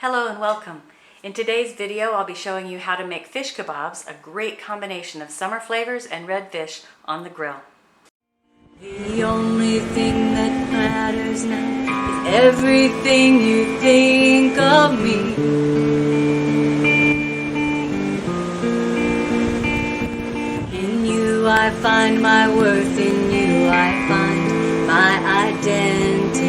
Hello and welcome. In today's video, I'll be showing you how to make fish kebabs, a great combination of summer flavors and red fish on the grill. The only thing that matters now is everything you think of me. In you I find my worth, in you I find my identity.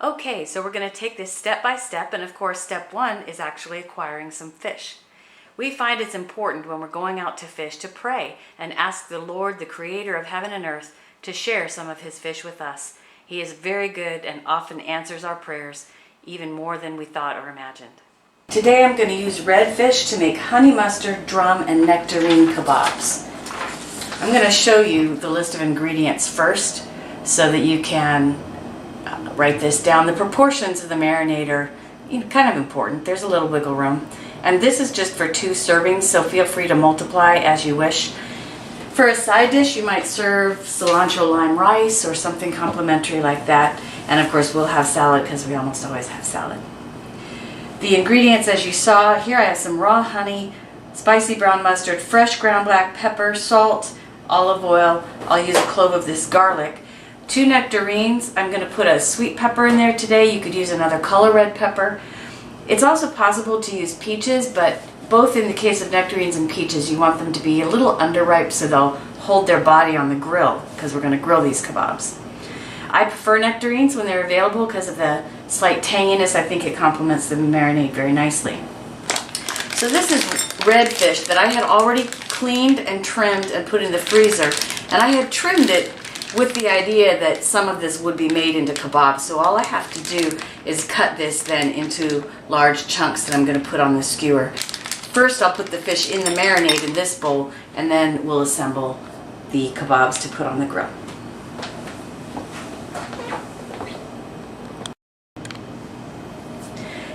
Okay, so we're going to take this step by step, and of course step one is actually acquiring some fish. We find it's important when we're going out to fish to pray and ask the Lord, the creator of heaven and earth, to share some of his fish with us. He is very good and often answers our prayers, even more than we thought or imagined. Today I'm going to use redfish to make honey mustard, drum, and nectarine kebabs. I'm going to show you the list of ingredients first so that you can write this down. The proportions of the marinade are kind of important. There's a little wiggle room. And this is just for 2 servings, so feel free to multiply as you wish. For a side dish, you might serve cilantro lime rice or something complimentary like that. And of course, we'll have salad because we almost always have salad. The ingredients, as you saw, here I have some raw honey, spicy brown mustard, fresh ground black pepper, salt, olive oil. I'll use a clove of this garlic. 2 nectarines. I'm going to put a sweet pepper in there today. You could use another color red pepper. It's also possible to use peaches, but both in the case of nectarines and peaches, you want them to be a little underripe so they'll hold their body on the grill, because we're going to grill these kebabs. I prefer nectarines when they're available because of the slight tanginess. I think it complements the marinade very nicely. So this is redfish that I had already cleaned and trimmed and put in the freezer, and I had trimmed it with the idea that some of this would be made into kebabs. So all I have to do is cut this then into large chunks that I'm going to put on the skewer. First I'll put the fish in the marinade in this bowl, and then we'll assemble the kebabs to put on the grill.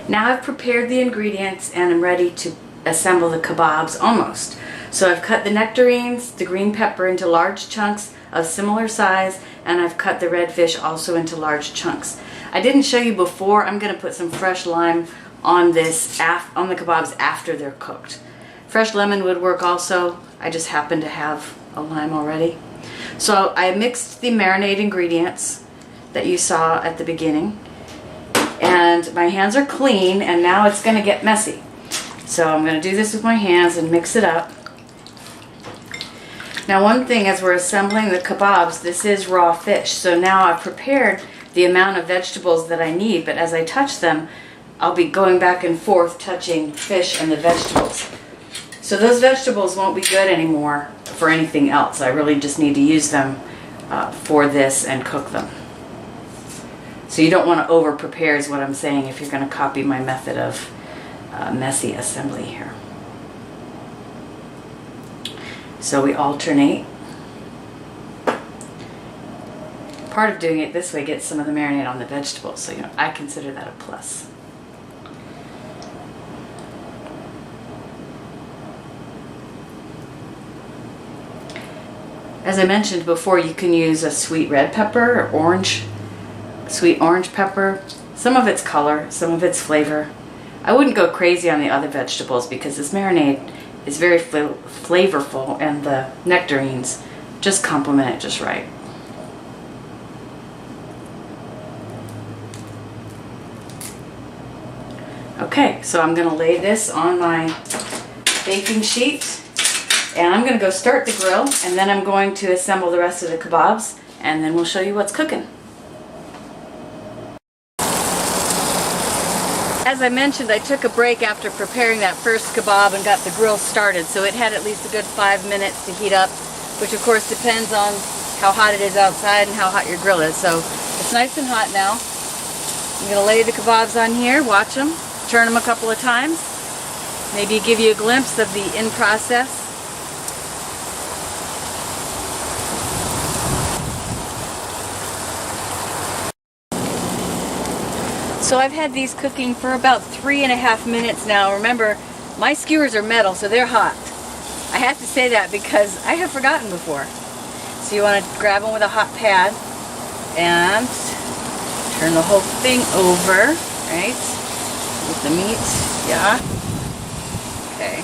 Now I've prepared the ingredients and I'm ready to assemble the kebabs almost. So I've cut the nectarines, the green pepper into large chunks of similar size, and I've cut the red fish also into large chunks. I didn't show you before. I'm going to put some fresh lime on this on the kebabs after they're cooked. Fresh lemon would work also. I just happen to have a lime already. So I mixed the marinade ingredients that you saw at the beginning, and my hands are clean, and now it's going to get messy. So I'm going to do this with my hands and mix it up. Now one thing, as we're assembling the kebabs, this is raw fish, so now I've prepared the amount of vegetables that I need, but as I touch them, I'll be going back and forth touching fish and the vegetables. So those vegetables won't be good anymore for anything else. I really just need to use them for this and cook them. So you don't want to over prepare is what I'm saying if you're going to copy my method of messy assembly here. So we alternate. Part of doing it this way gets some of the marinade on the vegetables, so I consider that a plus. As I mentioned before, you can use a sweet red pepper or sweet orange pepper. Some of its color, some of its flavor. I wouldn't go crazy on the other vegetables because this marinade is very flavorful, and the nectarines just complement it just right. Okay, so I'm going to lay this on my baking sheet, and I'm going to go start the grill, and then I'm going to assemble the rest of the kebabs, and then we'll show you what's cooking. As I mentioned, I took a break after preparing that first kebab and got the grill started, so it had at least a good 5 minutes to heat up, which of course depends on how hot it is outside and how hot your grill is. So it's nice and hot now. I'm going to lay the kebabs on here, watch them, turn them a couple of times, maybe give you a glimpse of the in process. So I've had these cooking for about 3.5 minutes now. Remember, my skewers are metal, so they're hot. I have to say that because I have forgotten before. So you want to grab them with a hot pad and turn the whole thing over right? With the meat, yeah. Okay.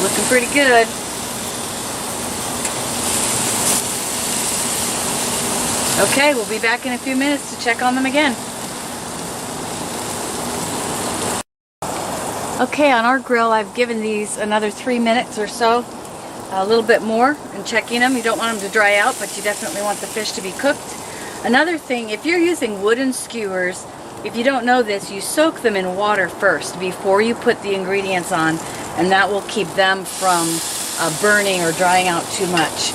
Looking pretty good. Okay, we'll be back in a few minutes to check on them again. Okay, on our grill, I've given these another 3 minutes or so, a little bit more, and checking them. You don't want them to dry out, but you definitely want the fish to be cooked. Another thing, if you're using wooden skewers, if you don't know this, you soak them in water first before you put the ingredients on, and that will keep them from burning or drying out too much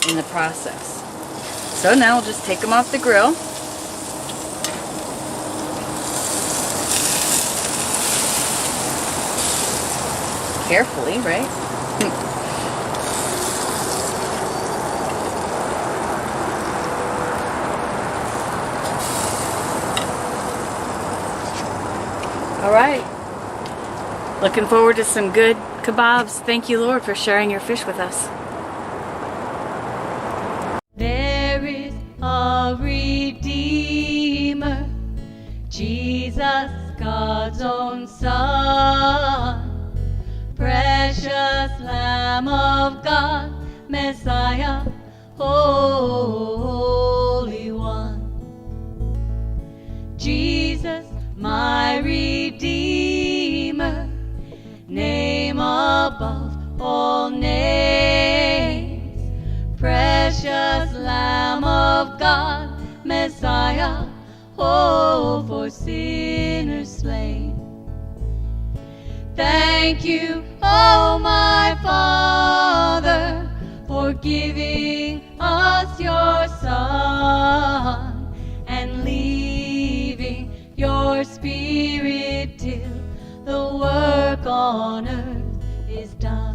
in the process. So now we'll just take them off the grill. Carefully, right? All right. Looking forward to some good kebabs. Thank you, Lord, for sharing your fish with us. There is a Redeemer, Jesus, God's own Son. Precious Lamb of God, Messiah, Holy One. Jesus, my Redeemer, name above all names. Precious Lamb of God, Messiah, oh, for sinners slain. Thank you, oh my Father, for giving us your Son and leaving your Spirit till the work on earth is done.